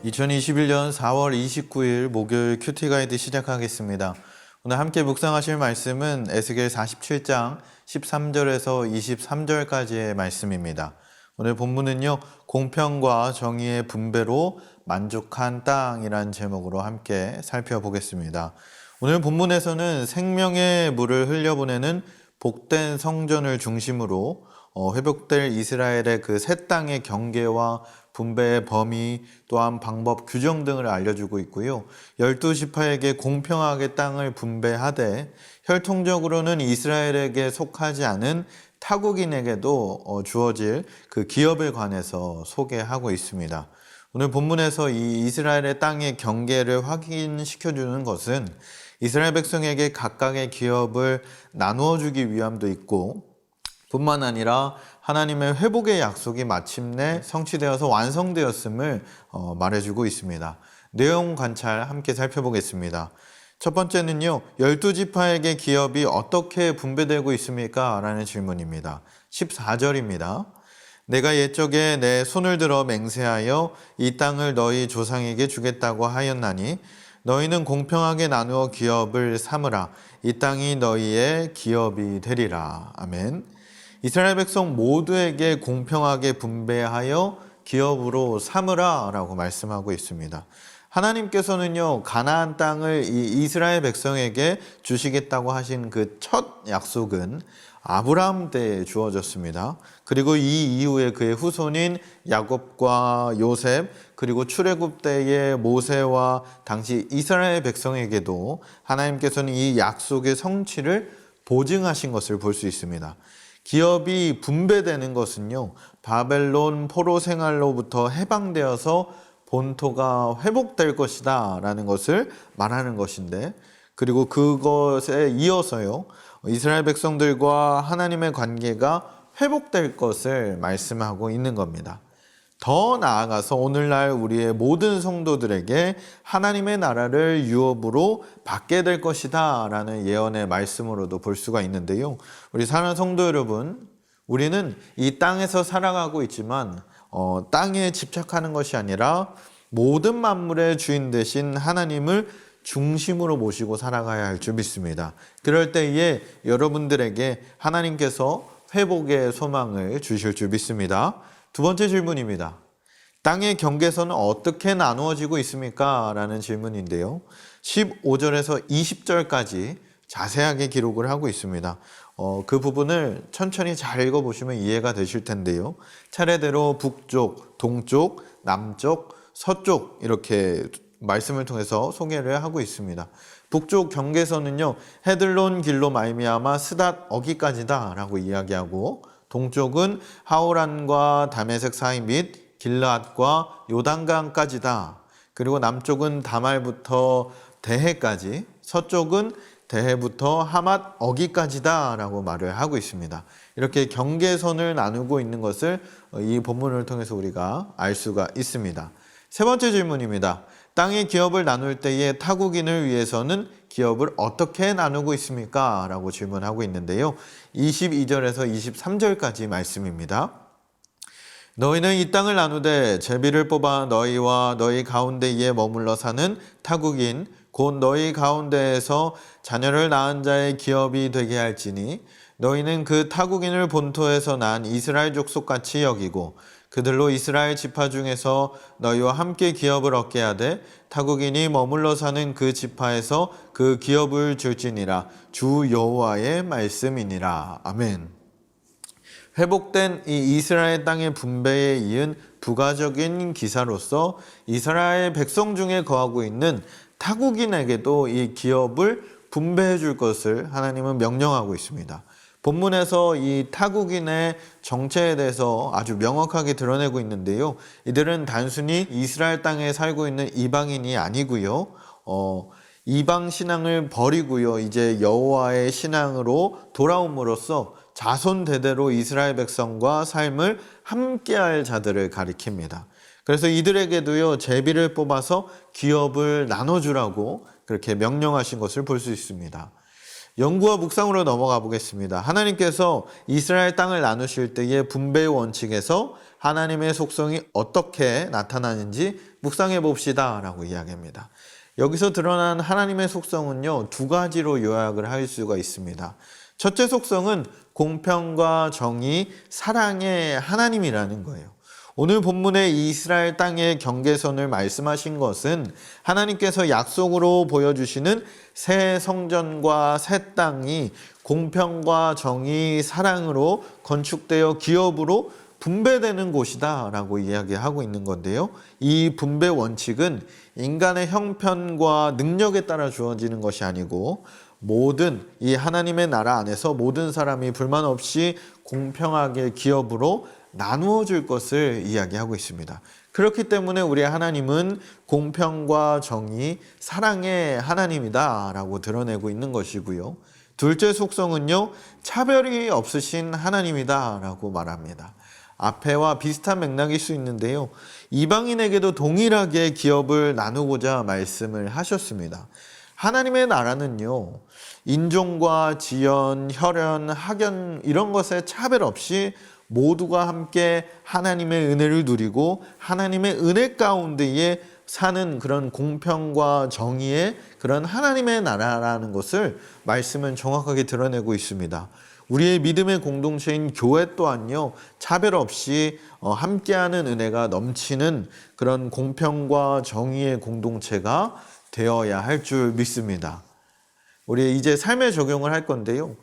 2021년 4월 29일 목요일 큐티 가이드 시작하겠습니다. 오늘 함께 묵상하실 말씀은 에스겔 47장 13절에서 23절까지의 말씀입니다. 오늘 본문은요, 공평과 정의의 분배로 만족한 땅이란 제목으로 함께 살펴보겠습니다. 오늘 본문에서는 생명의 물을 흘려보내는 복된 성전을 중심으로 회복될 이스라엘의 그 새 땅의 경계와 분배의 범위, 또한 방법, 규정 등을 알려주고 있고요. 12지파에게 공평하게 땅을 분배하되 혈통적으로는 이스라엘에게 속하지 않은 타국인에게도 주어질 그 기업에 관해서 소개하고 있습니다. 오늘 본문에서 이 이스라엘의 땅의 경계를 확인시켜주는 것은 이스라엘 백성에게 각각의 기업을 나누어 주기 위함도 있고, 뿐만 아니라 하나님의 회복의 약속이 마침내 성취되어서 완성되었음을 말해주고 있습니다. 내용 관찰 함께 살펴보겠습니다. 첫 번째는요, 12지파에게 기업이 어떻게 분배되고 있습니까? 라는 질문입니다. 14절입니다. 내가 옛적에 내 손을 들어 맹세하여 이 땅을 너희 조상에게 주겠다고 하였나니 너희는 공평하게 나누어 기업을 삼으라. 이 땅이 너희의 기업이 되리라. 아멘. 이스라엘 백성 모두에게 공평하게 분배하여 기업으로 삼으라 라고 말씀하고 있습니다. 하나님께서는요, 가나안 땅을 이 이스라엘 백성에게 주시겠다고 하신 그 첫 약속은 아브라함 때에 주어졌습니다. 그리고 이 이후에 그의 후손인 야곱과 요셉, 그리고 출애굽 때의 모세와 당시 이스라엘 백성에게도 하나님께서는 이 약속의 성취를 보증하신 것을 볼 수 있습니다. 기업이 분배되는 것은요, 바벨론 포로 생활로부터 해방되어서 본토가 회복될 것이다 라는 것을 말하는 것인데, 그리고 그것에 이어서요, 이스라엘 백성들과 하나님의 관계가 회복될 것을 말씀하고 있는 겁니다. 더 나아가서 오늘날 우리의 모든 성도들에게 하나님의 나라를 유업으로 받게 될 것이다 라는 예언의 말씀으로도 볼 수가 있는데요. 우리 사랑하는 성도 여러분, 우리는 이 땅에서 살아가고 있지만 땅에 집착하는 것이 아니라 모든 만물의 주인 되신 하나님을 중심으로 모시고 살아가야 할 줄 믿습니다. 그럴 때에 여러분들에게 하나님께서 회복의 소망을 주실 줄 믿습니다. 두 번째 질문입니다. 땅의 경계선은 어떻게 나누어지고 있습니까? 라는 질문인데요. 15절에서 20절까지 자세하게 기록을 하고 있습니다. 그 부분을 천천히 잘 읽어보시면 이해가 되실 텐데요. 차례대로 북쪽, 동쪽, 남쪽, 서쪽 이렇게 말씀을 통해서 소개를 하고 있습니다. 북쪽 경계선은요, 헤들론 길로 말미암아 스닷 어기까지다 라고 이야기하고, 동쪽은 하오란과 다메섹 사이 및 길르앗과 요단강까지다. 그리고 남쪽은 다말부터 대해까지, 서쪽은 대해부터 하맛 어기까지다 라고 말을 하고 있습니다. 이렇게 경계선을 나누고 있는 것을 이 본문을 통해서 우리가 알 수가 있습니다. 세 번째 질문입니다. 땅의 기업을 나눌 때에 타국인을 위해서는 기업을 어떻게 나누고 있습니까? 라고 질문하고 있는데요. 22절에서 23절까지 말씀입니다. 너희는 이 땅을 나누되 제비를 뽑아 너희와 너희 가운데에 머물러 사는 타국인 곧 너희 가운데에서 자녀를 낳은 자의 기업이 되게 할지니 너희는 그 타국인을 본토에서 난 이스라엘 족속같이 여기고 그들로 이스라엘 지파 중에서 너희와 함께 기업을 얻게 하되 타국인이 머물러 사는 그 지파에서 그 기업을 줄지니라. 주 여호와의 말씀이니라. 아멘. 회복된 이 이스라엘 땅의 분배에 이은 부가적인 기사로서 이스라엘 백성 중에 거하고 있는 타국인에게도 이 기업을 분배해 줄 것을 하나님은 명령하고 있습니다. 본문에서 이 타국인의 정체에 대해서 아주 명확하게 드러내고 있는데요. 이들은 단순히 이스라엘 땅에 살고 있는 이방인이 아니고요. 이방 신앙을 버리고요. 이제 여호와의 신앙으로 돌아옴으로써 자손 대대로 이스라엘 백성과 삶을 함께할 자들을 가리킵니다. 그래서 이들에게도요, 제비를 뽑아서 기업을 나눠주라고 그렇게 명령하신 것을 볼 수 있습니다. 연구와 묵상으로 넘어가 보겠습니다. 하나님께서 이스라엘 땅을 나누실 때의 분배의 원칙에서 하나님의 속성이 어떻게 나타나는지 묵상해 봅시다 라고 이야기합니다. 여기서 드러난 하나님의 속성은요, 두 가지로 요약을 할 수가 있습니다. 첫째 속성은 공평과 정의, 사랑의 하나님이라는 거예요. 오늘 본문의 이스라엘 땅의 경계선을 말씀하신 것은 하나님께서 약속으로 보여주시는 새 성전과 새 땅이 공평과 정의, 사랑으로 건축되어 기업으로 분배되는 곳이다 라고 이야기하고 있는 건데요. 이 분배 원칙은 인간의 형편과 능력에 따라 주어지는 것이 아니고 모든 이 하나님의 나라 안에서 모든 사람이 불만 없이 공평하게 기업으로 나누어 줄 것을 이야기하고 있습니다. 그렇기 때문에 우리 하나님은 공평과 정의, 사랑의 하나님이다 라고 드러내고 있는 것이고요. 둘째 속성은요, 차별이 없으신 하나님이다 라고 말합니다. 앞에와 비슷한 맥락일 수 있는데요. 이방인에게도 동일하게 기업을 나누고자 말씀을 하셨습니다. 하나님의 나라는요, 인종과 지연, 혈연, 학연 이런 것에 차별 없이 모두가 함께 하나님의 은혜를 누리고 하나님의 은혜 가운데에 사는 그런 공평과 정의의 그런 하나님의 나라라는 것을 말씀은 정확하게 드러내고 있습니다. 우리의 믿음의 공동체인 교회 또한요, 차별 없이 함께하는 은혜가 넘치는 그런 공평과 정의의 공동체가 되어야 할 줄 믿습니다. 우리 이제 삶에 적용을 할 건데요.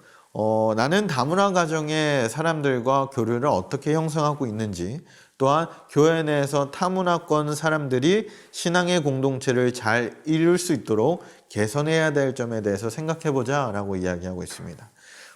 나는 다문화 가정의 사람들과 교류를 어떻게 형성하고 있는지, 또한 교회 내에서 타문화권 사람들이 신앙의 공동체를 잘 이룰 수 있도록 개선해야 될 점에 대해서 생각해보자 라고 이야기하고 있습니다.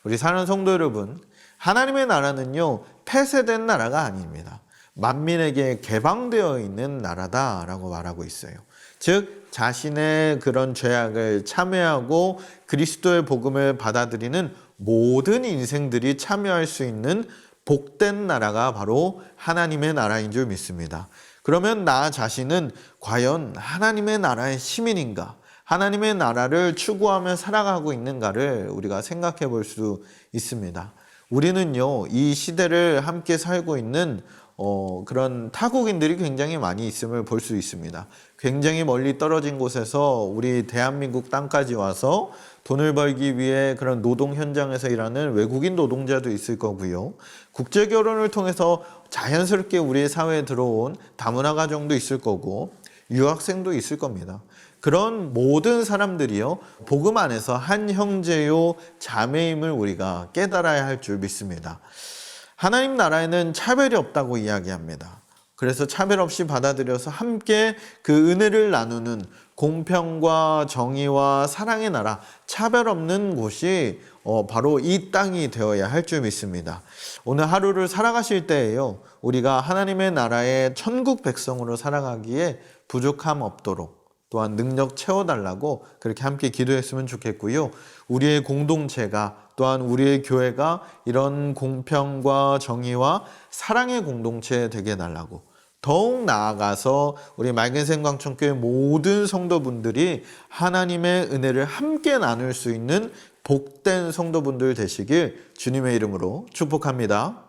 우리 사랑하는 성도 여러분, 하나님의 나라는요, 폐쇄된 나라가 아닙니다. 만민에게 개방되어 있는 나라다라고 말하고 있어요. 즉 자신의 그런 죄악을 참회하고 그리스도의 복음을 받아들이는 모든 인생들이 참여할 수 있는 복된 나라가 바로 하나님의 나라인 줄 믿습니다. 그러면 나 자신은 과연 하나님의 나라의 시민인가? 하나님의 나라를 추구하며 살아가고 있는가를 우리가 생각해 볼 수 있습니다. 우리는요, 이 시대를 함께 살고 있는 그런 타국인들이 굉장히 많이 있음을 볼 수 있습니다. 굉장히 멀리 떨어진 곳에서 우리 대한민국 땅까지 와서 돈을 벌기 위해 그런 노동 현장에서 일하는 외국인 노동자도 있을 거고요. 국제 결혼을 통해서 자연스럽게 우리 사회에 들어온 다문화 가정도 있을 거고 유학생도 있을 겁니다. 그런 모든 사람들이요, 복음 안에서 한 형제요 자매임을 우리가 깨달아야 할 줄 믿습니다. 하나님 나라에는 차별이 없다고 이야기합니다. 그래서 차별 없이 받아들여서 함께 그 은혜를 나누는 공평과 정의와 사랑의 나라, 차별 없는 곳이 바로 이 땅이 되어야 할 줄 믿습니다. 오늘 하루를 살아가실 때에요, 우리가 하나님의 나라의 천국 백성으로 살아가기에 부족함 없도록 또한 능력 채워달라고 그렇게 함께 기도했으면 좋겠고요. 우리의 공동체가 또한 우리의 교회가 이런 공평과 정의와 사랑의 공동체 되게 해달라고, 더욱 나아가서 우리 맑은생광천교회 모든 성도분들이 하나님의 은혜를 함께 나눌 수 있는 복된 성도분들 되시길 주님의 이름으로 축복합니다.